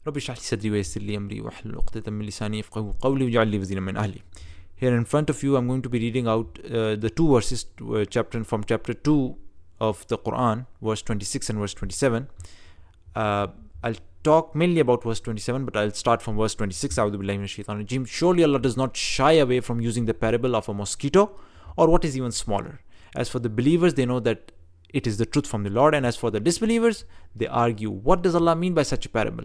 رب اشرح لي صدري ويسر لي أمري واحلل عقدة من لساني يفقهوا قولي واجعل لي وزيرا من أهلي. Here in front of you, I'm going to be reading out the two verses from chapter 2 of the Qur'an, verse 26 and verse 27. I'll talk mainly about verse 27, but I'll start from verse 26. A'udhu billahi minash shaitanir rajeem. Surely Allah does not shy away from using the parable of a mosquito or what is even smaller. As for the believers, they know that it is the truth from the Lord, and as for the disbelievers, they argue, what does Allah mean by such a parable?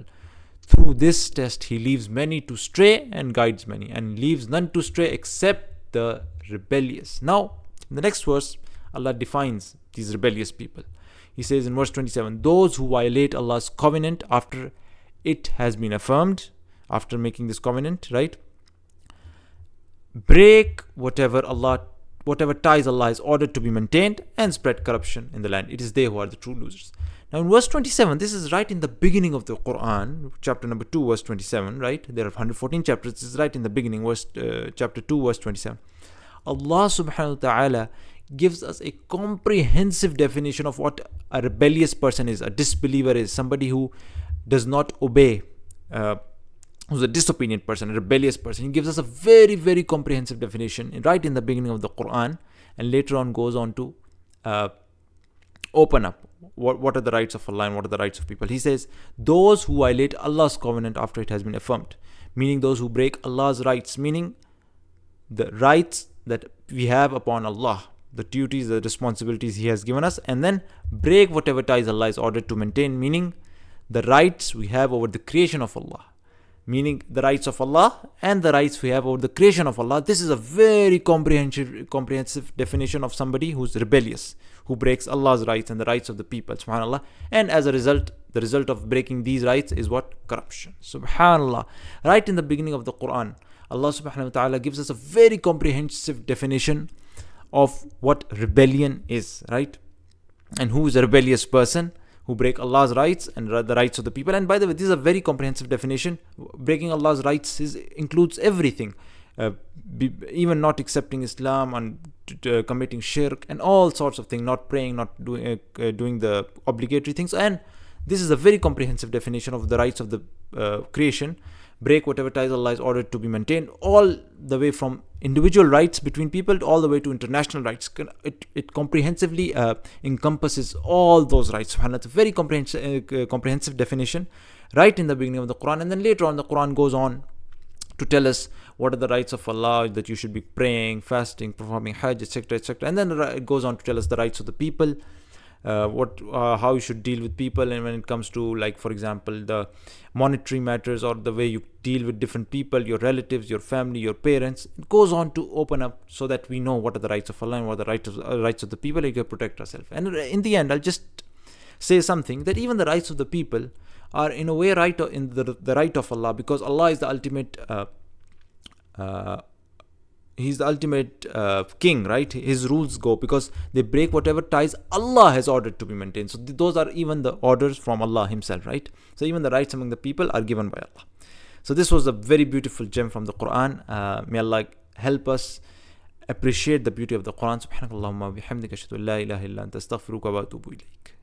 Through this test, He leaves many to stray and guides many, and leaves none to stray except the rebellious. Now, in the next verse, Allah defines these rebellious people. He says in verse 27, those who violate Allah's covenant after it has been affirmed, after making this covenant, right? Break whatever ties Allah has ordered to be maintained and spread corruption in the land. It is they who are the true losers. Now in verse 27, this is right in the beginning of the Qur'an, chapter number 2, verse 27, right? There are 114 chapters. This is right in the beginning, chapter 2, verse 27. Allah subhanahu wa ta'ala gives us a comprehensive definition of what a rebellious person is, a disbeliever is, somebody who does not obey, who's a disobedient person, a rebellious person. He gives us a very, very comprehensive definition right in the beginning of the Qur'an, and later on goes on to open up what are the rights of Allah and what are the rights of people. He says, those who violate Allah's covenant after it has been affirmed, meaning those who break Allah's rights, meaning the rights that we have upon Allah, the duties, the responsibilities He has given us, and then break whatever ties Allah is ordered to maintain, meaning the rights we have over the creation of Allah, meaning the rights of Allah and the rights we have over the creation of Allah. This is a very comprehensive definition of somebody who's rebellious, who breaks Allah's rights and the rights of the people, subhanAllah. And as a result, the result of breaking these rights is what? Corruption, subhanAllah. Right in the beginning of the Qur'an, Allah subhanahu wa ta'ala gives us a very comprehensive definition of what rebellion is, right? And who is a rebellious person? Who break Allah's rights and the rights of the people. And by the way, this is a very comprehensive definition. Breaking Allah's rights includes everything, even not accepting Islam and committing shirk and all sorts of things, not praying, not doing the obligatory things. And this is a very comprehensive definition of the rights of the creation. Break whatever ties Allah is ordered to be maintained, all the way from individual rights between people all the way to international rights. It comprehensively encompasses all those rights. SubhanAllah, it's a very comprehensive definition right in the beginning of the Quran. And then later on, the Quran goes on to tell us what are the rights of Allah, that you should be praying, fasting, performing Hajj, etc., etc. And then it goes on to tell us the rights of the people, how you should deal with people, and when it comes to, like, for example, the monetary matters or the way you deal with different people, your relatives, your family, your parents. It goes on to open up so that we know what are the rights of Allah and what are the rights of the people, and you can protect ourselves. And in the end, I'll just say something, that even the rights of the people are in a way right in the right of Allah, because Allah is the ultimate He's the ultimate king, right? His rules go because they break whatever ties Allah has ordered to be maintained. So those are even the orders from Allah Himself, right? So even the rights among the people are given by Allah. So this was a very beautiful gem from the Quran. May Allah help us appreciate the beauty of the Quran. Subhanakallahumma bihamdika ashhadu an la ilaha illa anta astaghfiruka wa atubu ilayk.